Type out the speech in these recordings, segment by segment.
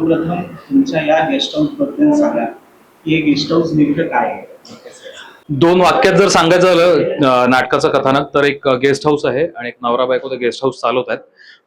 सर्वप्रथम तुमच्या या गेस्ट हाऊस बद्दल सांगा की हे गेस्ट हाऊस नेमकं काय आहे? दोन वाक्यात जर सांगायचं झालं नाटकाचं कथानक तर एक गेस्ट हाऊस आहे आणि एक नवरा बायको ते गेस्ट हाऊस चालवत आहेत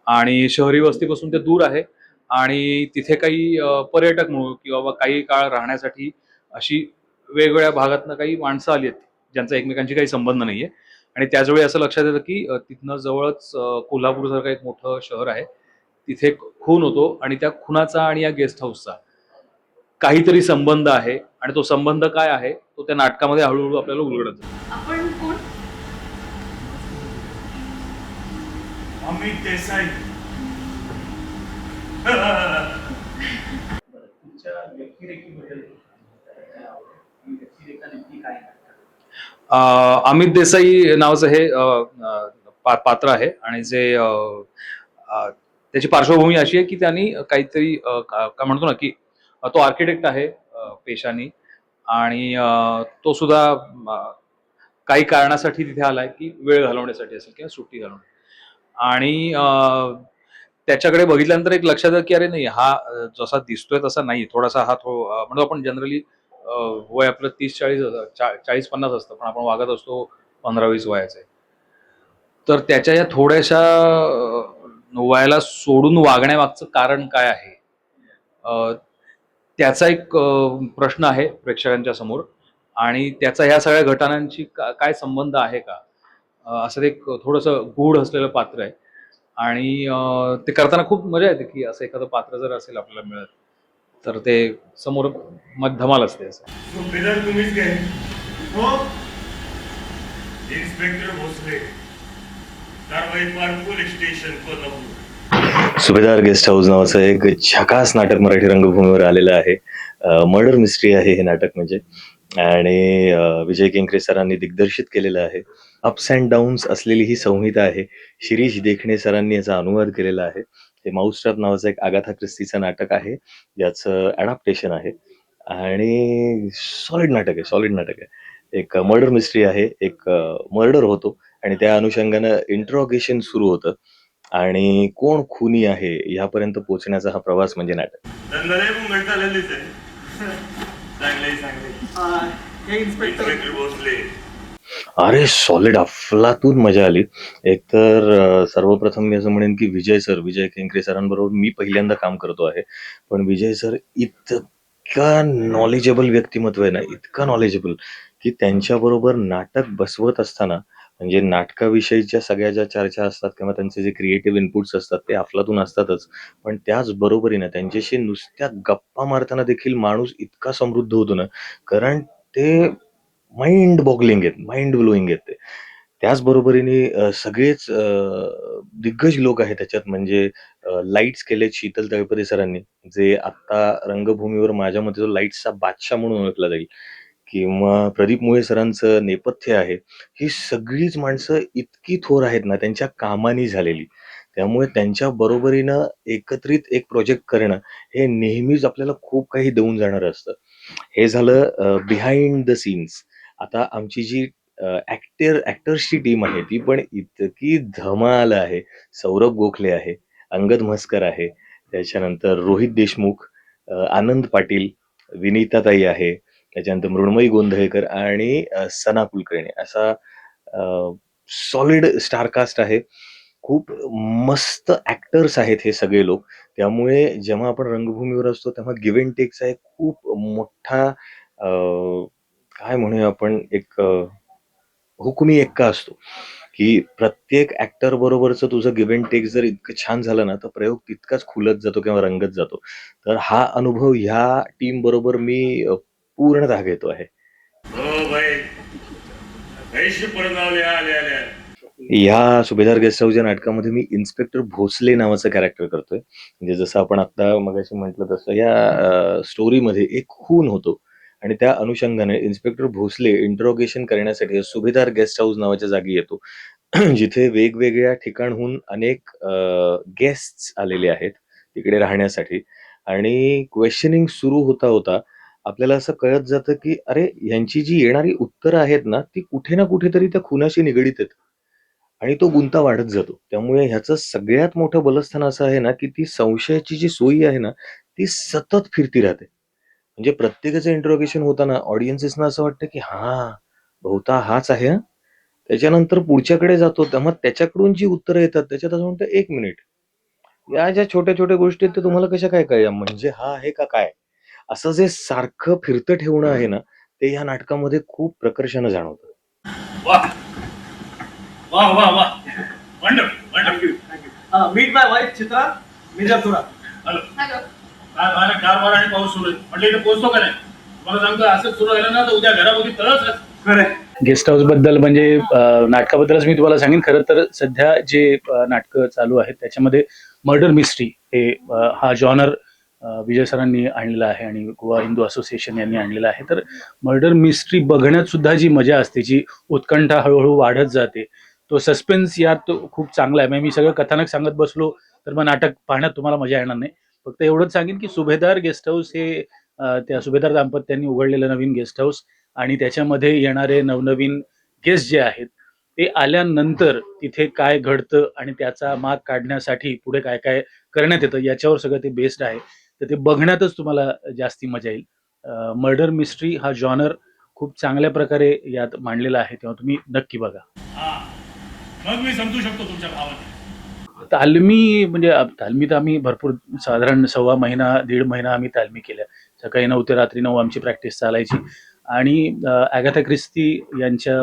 आणि शहरी वस्तीपासून ते दूर आहे आणि तिथे काही पर्यटक म्हणून किंवा काही काळ राहण्यासाठी अशी वेगवेगळ्या भागातनं काही माणसं आली आहेत ज्यांचा एकमेकांशी काही संबंध नाहीये. आणि त्याचवेळी असं लक्षात येतं की तिथनं जवळच कोल्हापूरसारखं एक मोठं शहर आहे, तिथे एक खून होतो आणि त्या खुनाचा आणि या गेस्ट हाऊसचा काहीतरी संबंध आहे आणि तो संबंध काय आहे तो त्या नाटकामध्ये हळूहळू आपल्याला उलगडत जातो. आपण कोण? अमित देसाई. तुमच्या व्यक्तिरेखीबद्दल व्यक्तिरेखा नेमकी काय आहे? अमित देसाई नावाचं हे पात्र आहे आणि जे त्याची पार्श्वभूमी अशी आहे की त्यांनी काहीतरी काय म्हणतो ना की तो आर्किटेक्ट आहे पेशानी आणि तो सुद्धा काही कारणासाठी तिथे आलाय की वेळ घालवण्यासाठी असेल किंवा सुट्टी घालवणे आणि त्याच्याकडे बघितल्यानंतर एक लक्षात आलं की अरे नाही हा जसा दिसतोय तसा नाही, थोडासा हा म्हणतो आपण जनरली वय आपलं 30-40 40-50 असतं पण आपण वागत असतो 15-20 वयाचे. तर त्याच्या या थोड्याशा वयाला सोडून वागण्यामागचं कारण काय आहे त्याचा एक प्रश्न आहे प्रेक्षकांच्या समोर आणि त्याचा ह्या सगळ्या घटनांशी काय संबंध आहे का असं एक थोडंसं गूढ असलेलं पात्र आहे आणि ते करताना खूप मजा येते की असं एखादं पात्र जर असेल आपल्याला मिळत तर ते समोर धमाल असते. असं सुभेदार तुम्हीच काय? हो, इन्स्पेक्टर भोसले, कारवाई पार्क पोलीस स्टेशन कोल्हापूर. सुभेदार गेस्ट हाऊस नावाचं एक झकास नाटक मराठी रंगभूमीवर आलेलं आहे. मर्डर मिस्ट्री आहे हे नाटक म्हणजे आणि विजय केंकरे सरांनी दिग्दर्शित केलेलं आहे. अप्स अँड डाऊन्स असलेली ही संहिता आहे. शिरीष देखणे सरांनी याचा अनुवाद केलेला आहे. हे माऊसट्रॅप नावाचं एक आगाथा ख्रिस्तीचं नाटक आहे ज्याचं अडॅप्टेशन आहे आणि सॉलिड नाटक आहे. एक मर्डर मिस्ट्री आहे, एक मर्डर होतो आणि त्या अनुषंगानं इंट्रॉगेशन सुरू होतं आणि कोण खुनी आहे ह्यापर्यंत पोहोचण्याचा हा प्रवास म्हणजे नाटक. धंदाले मुंबईत आलेलीच आहे. चांगले हे इन्स्पेक्टर इन्स्पेक्टर भोसले. अरे सॉलिड, अफलातून मजा आली. एकतर सर्वप्रथम मी असं म्हणेन की विजय केंकरे सरांबरोबर मी पहिल्यांदा काम करतो आहे. पण विजय सर इतका नॉलेजेबल व्यक्तिमत्व आहे ना, इतका नॉलेजेबल की त्यांच्याबरोबर नाटक बसवत असताना म्हणजे नाटकाविषयीच्या सगळ्या ज्या चर्चा असतात किंवा त्यांचे जे क्रिएटिव्ह इनपुट्स असतात ते अफलातून असतातच. पण त्याच बरोबरीनं त्यांच्याशी नुसत्या गप्पा मारताना देखील माणूस इतका समृद्ध होतो ना, कारण ते माइंड ब्लोईंग आहेत ते. त्याच बरोबरीने सगळेच दिग्गज लोक आहेत त्याच्यात म्हणजे लाईट्स केलेत शीतल तळपदे सरांनी, जे आत्ता रंगभूमीवर माझ्या मते तो लाईट्सचा बादशाह म्हणून ओळखला जाईल किंवा प्रदीप मुळे सरांचं नेपथ्य आहे. ही सगळीच माणसं इतकी थोर आहेत ना त्यांच्या कामानी झालेली. त्यामुळे त्यांच्या बरोबरीनं एकत्रित एक प्रोजेक्ट करणं हे नेहमीच आपल्याला खूप काही देऊन जाणारं असतं. हे झालं बिहाइंड द सीन्स. आता आमची जी ऍक्टर्सची टीम आहे ती पण इतकी धमाल आहे. सौरभ गोखले आहे, अंगद म्हस्कर आहे, त्याच्यानंतर रोहित देशमुख, आनंद पाटील, विनीताताई आहे, त्याच्यानंतर मृण्मयी गोंधळेकर आणि सना कुलकर्णी असा सॉलिड स्टारकास्ट आहे. खूप मस्त ऍक्टर्स आहेत हे सगळे लोक. त्यामुळे जेव्हा आपण रंगभूमीवर असतो तेव्हा गिव्ह अँड टेकचा एक खूप मोठा काय म्हणूया आपण एक हुकुमी एक्का असतो की प्रत्येक ऍक्टर बरोबरचं तुझं गिव्ह अँड टेक जर इतकं छान झालं ना तर प्रयोग तितकाच खुलत जातो किंवा रंगत जातो. तर हा अनुभव ह्या टीम बरोबर मी पूर्णतः घेतो आहे. हो भाई, पैसे परत आले आले. ह्या सुभेदार गेस्ट हाऊस या नाटकामध्ये मी इन्स्पेक्टर भोसले नावाचं कॅरेक्टर करतोय. म्हणजे जसं आपण आता मगाशी म्हटलं तसं या स्टोरीमध्ये एक खून होतो आणि त्या अनुषंगाने इन्स्पेक्टर भोसले इंट्रोगेशन करण्यासाठी सुभेदार गेस्ट हाऊस नावाच्या जागी येतो. जिथे वेगवेगळ्या ठिकाणहून अनेक गेस्ट्स आलेले आहेत तिकडे राहण्यासाठी आणि क्वेश्चनिंग सुरू होता होता आपल्याला असं कळत जातं की अरे ह्यांची जी येणारी उत्तरं आहेत ना ती कुठे ना कुठेतरी त्या खुनाशी निगडीत आहेत आणि तो गुंता वाढत जातो. त्यामुळे ह्याचं सगळ्यात मोठं बलस्थान असं आहे ना की ती संशयाची जी सोयी आहे ना ती सतत फिरती राहते. म्हणजे प्रत्येकाचं इंटरोगेशन होताना ऑडियन्सेसना असं वाटतं की हा बहुता हाच आहे. त्याच्यानंतर पुढच्याकडे जातो मग त्याच्याकडून जी उत्तरं येतात त्याच्यात असं म्हणतं 1 मिनिट, या ज्या छोट्या छोट्या गोष्टी आहेत त्या तुम्हाला कशा काय कळल्या, म्हणजे हा आहे का काय, असं जे सारखं फिरतं ठेवणं आहे ना, ते या नाटकामध्ये खूप प्रकर्षानं जाणवतं. वाह वाह वाह वाह वंडरफुल वंडरफुल. मीट माय वाईफ चित्रा मिर्जापुरा. हॅलो काय मला गारवार आणि पाऊस सुरू आहे म्हटलं इथे पोहोचतो का नाही. तुम्हाला सांगतो असंच सुरू राहिलं ना तर उद्या घरामध्ये तळच. खरंय. गेस्ट हाऊस बद्दल म्हणजे नाटकाबद्दलच मी तुम्हाला सांगेन. खरं तर सध्या जे नाटकं चालू आहेत त्याच्यामध्ये मर्डर मिस्ट्री हे हा जॉनर विजय सरांनी आणलेला आहे आणि गोवा हिंदू असोसिएशन यांनी आणलेला आहे. तर मर्डर मिस्ट्री बघण्यात सुद्धा जी मजा असते, जी उत्कंठा हळूहळू वाढत जाते, तो सस्पेन्स यात खूप चांगला आहे. म्हणजे मी सगळं कथानक सांगत बसलो तर मग नाटक पाहण्यात तुम्हाला मजा येणार नाही. फक्त एवढंच सांगेन की सुभेदार गेस्ट हाऊस हे त्या सुभेदार दाम्पत्यांनी उघडलेलं नवीन गेस्ट हाऊस आणि त्याच्यामध्ये येणारे नवनवीन गेस्ट जे आहेत ते आल्यानंतर तिथे काय घडतं आणि त्याचा माग काढण्यासाठी पुढे काय काय करण्यात येतं याच्यावर सगळं ते बेस्ड आहे. तर ते बघण्यातच तुम्हाला जास्ती मजा येईल. मर्डर मिस्ट्री हा जॉनर खूप चांगल्या प्रकारे यात मांडलेला आहे, तेव्हा तुम्ही नक्की बघा. हा मग मी समजू शकतो तुमच्या भावाने. तालमी म्हणजे तालमी तर आम्ही भरपूर साधारण 1.25 महिना 1.5 महिना आम्ही तालमी केल्या. सकाळी 9 ते रात्री 9 आमची प्रॅक्टिस चालायची. आणि अॅगाथा ख्रिस्ती यांच्या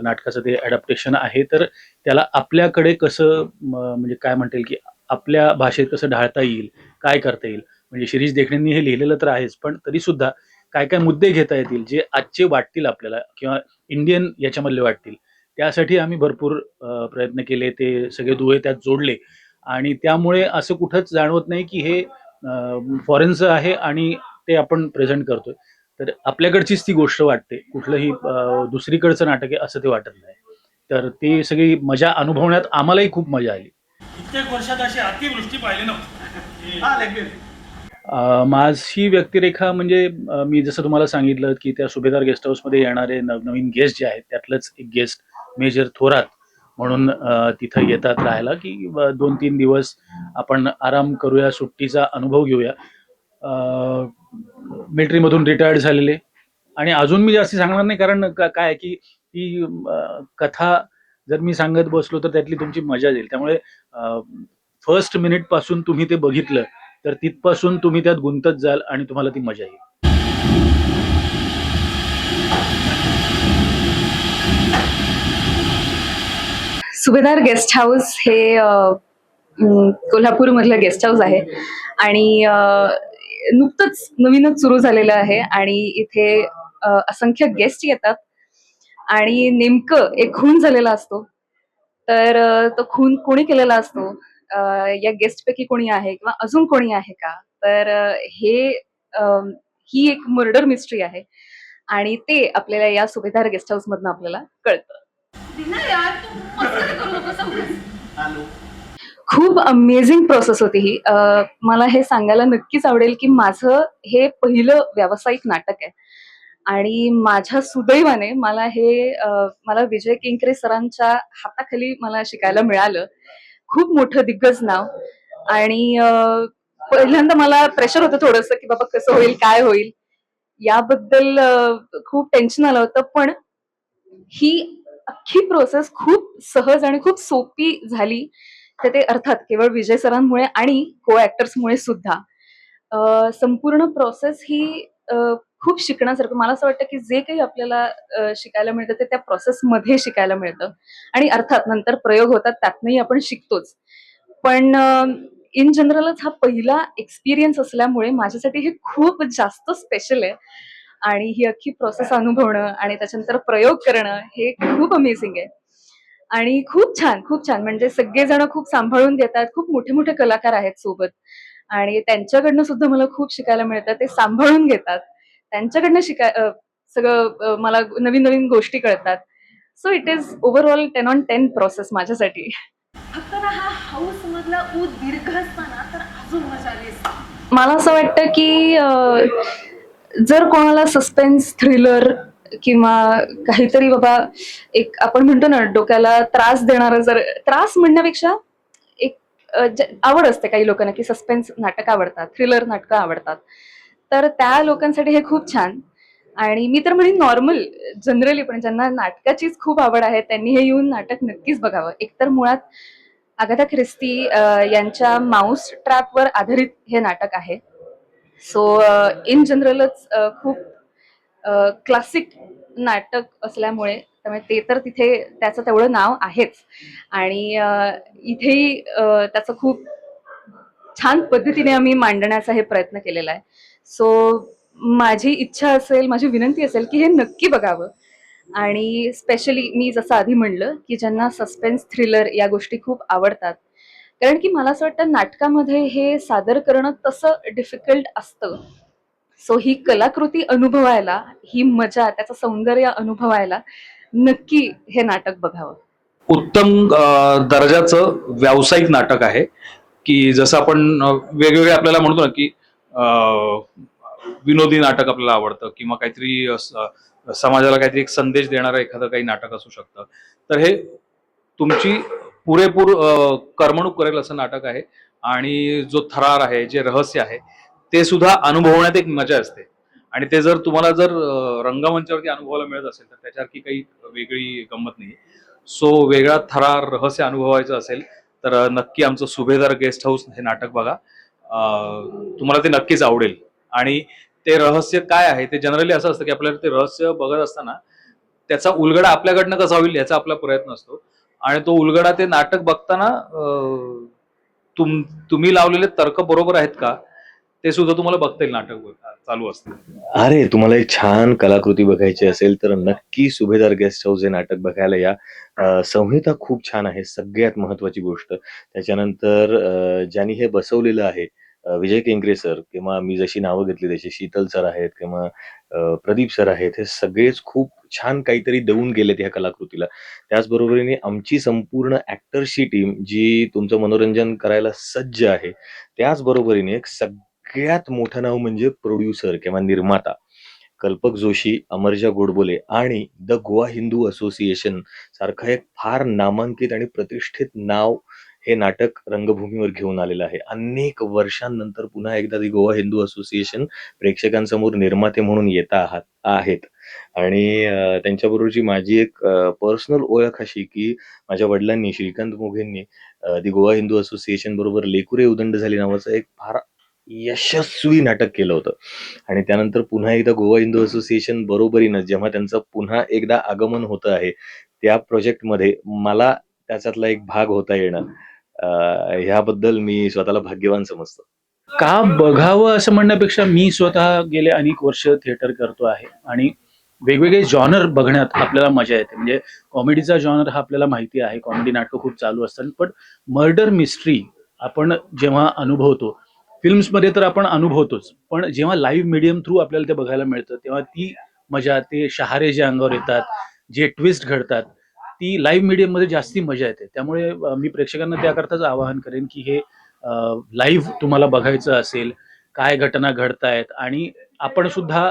नाटकाचं ते ॲडॅप्टेशन आहे. तर त्याला आपल्याकडे कसं म्हणजे काय म्हणता येईल की आपल्या भाषेत कसं ढाळता येईल, काय करता येईल. म्हणजे शिरीष देखणेंनी हे लिहिलेलं तर आहेच, पण तरीसुद्धा काय काय मुद्दे घेता येतील जे आजचे वाटतील आपल्याला किंवा इंडियन याच्यामधले वाटतील. त्यासाठी आम्ही भरपूर प्रयत्न केले. ते सगळे दुवे त्यात जोडले आणि त्यामुळे असं कुठंच जाणवत नाही की हे फॉरेनचं आहे आणि ते आपण प्रेझेंट करतोय. तर आपल्याकडचीच ती गोष्ट वाटते, कुठलंही दुसरीकडचं नाटक आहे असं ते वाटत नाही. तर ती सगळी मजा अनुभवण्यात आम्हालाही खूप मजा आली. कित्येक वर्षात अशी अतिवृष्टी पाहिली नव्हती. हा लगेच. माझी व्यक्तिरेखा म्हणजे मी जसं तुम्हाला सांगितलं की त्या सुभेदार गेस्ट हाऊसमध्ये येणारे नवनवीन गेस्ट जे आहेत त्यातलंच एक गेस्ट मेजर थोरात म्हणून तिथं येतात राहायला की 2-3 दिवस आपण आराम करूया, सुट्टीचा अनुभव घेऊया. मिलिटरीमधून रिटायर्ड झालेले आणि अजून मी जास्ती सांगणार नाही, कारण काय आहे की ती कथा जर मी सांगत बसलो तर त्यातली तुमची मजा येईल. त्यामुळे फर्स्ट मिनिट पासून तुम्ही ते बघितलं तर तिथपासून तुम्ही त्यात गुंतत जाल आणि तुम्हाला ती मजा येईल. सुभेदार गेस्ट हाऊस हे कोल्हापूरमधलं गेस्ट हाऊस आहे आणि नुकतंच नवीनच सुरू झालेलं आहे आणि इथे असंख्य गेस्ट येतात आणि नेमकं एक खून झालेला असतो. तर तो खून कोणी केलेला असतो, या गेस्ट पैकी कोणी आहे किंवा अजून कोणी आहे का, तर ही एक मर्डर मिस्ट्री आहे आणि ते आपल्याला या सुभेदार गेस्ट हाऊस मधनं आपल्याला कळतं. खूप अमेझिंग प्रोसेस होती ही. मला हे सांगायला नक्कीच आवडेल की माझं हे पहिलं व्यावसायिक नाटक आहे आणि माझ्या सुदैवाने मला विजय केंकरे सरांच्या हाताखाली मला शिकायला मिळालं. खूप मोठं दिग्गज नाव आणि पहिल्यांदा मला प्रेशर होतं थोडंसं की बाबा कसं होईल, काय होईल याबद्दल खूप टेन्शन आलं होतं. पण ही अख्खी प्रोसेस खूप सहज आणि खूप सोपी झाली. तर ते अर्थात केवळ विजय सरांमुळे आणि को ऍक्टर्समुळे सुद्धा. संपूर्ण प्रोसेस ही खूप शिकण्यासारखं. मला असं वाटतं की जे काही आपल्याला शिकायला मिळतं ते त्या प्रोसेसमध्ये शिकायला मिळतं आणि अर्थात नंतर प्रयोग होतात त्यातनंही आपण शिकतोच. पण इन जनरलच हा पहिला एक्सपिरियन्स असल्यामुळे माझ्यासाठी हे खूप जास्त स्पेशल आहे आणि ही अख्खी प्रोसेस अनुभवणं आणि त्याच्यानंतर प्रयोग करणं हे खूप अमेझिंग आहे आणि खूप छान. म्हणजे सगळेजण खूप सांभाळून घेतात. खूप मोठे मोठे कलाकार आहेत सोबत आणि त्यांच्याकडनं सुद्धा मला खूप शिकायला मिळतं. ते सांभाळून घेतात. त्यांच्याकडनं सगळं मला नवीन नवीन गोष्टी कळतात. So it is overall 10 on 10 process माझ्यासाठी. फक्त ना हा हाऊस मधला ऊत दीर्घ असताना तर अजून मजा आली असती. मला असं वाटतं की जर कोणाला सस्पेन्स थ्रिलर किंवा काहीतरी बाबा एक आपण म्हणतो ना डोक्याला त्रास देणारा, जर त्रास म्हणण्यापेक्षा एक आवड असते काही लोकांना की सस्पेन्स नाटक आवडतात, थ्रिलर नाटकं आवडतात. तर त्या लोकांसाठी हे खूप छान. आणि मी तर म्हणेन नॉर्मल जनरली पण ज्यांना नाटकाचीच खूप आवड आहे त्यांनी हे येऊन नाटक नक्कीच बघावं. एकतर मुळात अगाथा ख्रिस्ती यांच्या माऊस ट्रॅपवर आधारित हे नाटक आहे. सो इन जनरलच खूप क्लासिक नाटक असल्यामुळे त्यामुळे ते तर तिथे त्याचं तेवढं नाव आहेच. आणि इथेही त्याचं खूप छान पद्धतीने आम्ही मांडण्याचा हे प्रयत्न केलेला आहे. सो माझी इच्छा असेल, माझी विनंती असेल की हे नक्की बघावं. आणि स्पेशली मी जसं आधी म्हणलं की ज्यांना सस्पेन्स थ्रिलर या गोष्टी खूप आवडतात. कारण की मला असं वाटतं नाटकामध्ये हे सादर करणं तसं डिफिकल्ट असतं. सो ही कलाकृती अनुभवायला, ही मजा, त्याचं सौंदर्य अनुभवायला नक्की हे नाटक बघावं. उत्तम दर्जाचं व्यावसायिक नाटक आहे, की जसं आपण वेगवेगळे आपल्याला म्हणतो ना, की विनोदी नाटक आपल्याला आवडतं किंवा काहीतरी समाजाला काहीतरी एक संदेश देणारं एखादं काही नाटक असू शकतं. तर हे तुमची पुरेपूर करमणूक करेल असं नाटक आहे. आणि जो थरार आहे, जे रहस्य आहे, ते सुद्धा अनुभवण्यात एक मजा असते. आणि ते जर तुम्हाला जर रंगमंचावरती अनुभवायला मिळत असेल तर त्याच्यासारखी काही वेगळी गंमत नाही. सो वेगळा थरार रहस्य अनुभवायचं असेल तर नक्की आमचं सुभेदार गेस्ट हाऊस हे नाटक बघा. तुम्हाला ते नक्कीच आवडेल. आणि ते रहस्य काय आहे ते जनरली असं असतं की आपल्याला ते रहस्य बघत असताना त्याचा उलगडा आपल्याकडनं कसा होईल याचा आपला प्रयत्न असतो. आणि तो उलगडा ते नाटक बघताना तुम्ही लावलेले तर्क बरोबर आहेत का ते सुद्धा तुम्हाला बघता येईल नाटक चालू असतं. अरे, तुम्हाला एक छान कलाकृती बघायची असेल तर नक्की सुभेदार गेस्ट हाऊस हे नाटक बघायला या. संहिता खूप छान आहे, सगळ्यात महत्वाची गोष्ट. त्याच्यानंतर ज्यांनी हे बसवलेलं आहे विजय केंकरे सर, किंवा मी जशी नावं घेतली तशी शीतल सर आहेत किंवा प्रदीप सर आहेत, हे सगळेच खूप छान काहीतरी देऊन गेलेत ह्या कलाकृतीला. त्याचबरोबरीने आमची संपूर्ण ॲक्टर्सची टीम जी तुमचं मनोरंजन करायला सज्ज आहे. त्याचबरोबरीने एक सगळ्यात मोठं नाव म्हणजे प्रोड्युसर किंवा निर्माता कल्पक जोशी, अमरजा गोडबोले आणि द गोवा हिंदू असोसिएशन सारखं एक फार नामांकित आणि प्रतिष्ठित नाव हे नाटक रंगभूमीवर घेऊन आलेलं आहे. अनेक वर्षांनंतर पुन्हा एकदा दी गोवा हिंदू असोसिएशन प्रेक्षकांसमोर निर्माते म्हणून आहेत. आणि त्यांच्याबरोबरची माझी एक पर्सनल ओळख अशी की माझ्या वडिलांनी श्रीकांत मोघेंनी दी गोवा हिंदू असोसिएशन बरोबर लेकुरे उदंड झाली नावाचं एक फार यशस्वी नाटक केलं होतं. आणि त्यानंतर पुन्हा एकदा गोवा हिंदू असोसिएशन बरोबरीनं जेव्हा त्यांचं पुन्हा एकदा आगमन होतं आहे त्या प्रोजेक्टमध्ये मला त्याच्यातला एक भाग होता येणं, ह्याबद्दल मी स्वतःला भाग्यवान समजतो. का बघावं असं म्हणण्यापेक्षा मी स्वतः गेले अनेक वर्ष थिएटर करतो आहे आणि वेगवेगळे जॉनर बघण्यात आपल्याला मजा येते. म्हणजे कॉमेडीचा जॉनर हा आपल्याला माहिती आहे, कॉमेडी नाटकं खूप चालू असतात, पण मर्डर मिस्ट्री आपण जेव्हा अनुभवतो, फिल्म्समध्ये तर आपण अनुभवतोच, पण जेव्हा लाईव्ह मीडियम थ्रू आपल्याला ते बघायला मिळतं तेव्हा ती मजा, ते शहारे जे अंगावर येतात, जे ट्विस्ट घडतात, ती लाईव्ह मीडियममध्ये जास्ती मजा येते. त्यामुळे मी प्रेक्षकांना त्याकरताच आवाहन करेन की हे लाईव्ह तुम्हाला बघायचं असेल, काय घटना घडतायत आणि आपण सुद्धा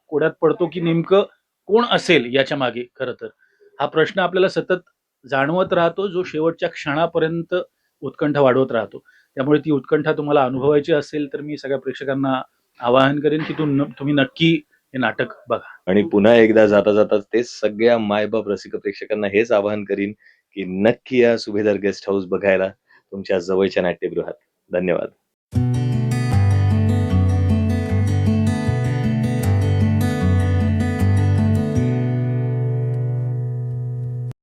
कोड्यात पडतो की नेमकं कोण असेल याच्या मागे. खरं तर हा प्रश्न आपल्याला सतत जाणवत राहतो, जो शेवटच्या क्षणापर्यंत उत्कंठा वाढवत राहतो. त्यामुळे ती उत्कंठा तुम्हाला अनुभवायची असेल तर मी सगळ्या प्रेक्षकांना आवाहन करेन की तुम्ही नक्की हे नाटक बघा. आणि पुन्हा एकदा जाता जाता तेच सगळ्या मायबाप रसिक प्रेक्षकांना हेच आवाहन करीन की नक्की या सुभेदार गेस्ट हाऊस बघायला तुमच्या जवळच्या नाट्यगृहात. धन्यवाद.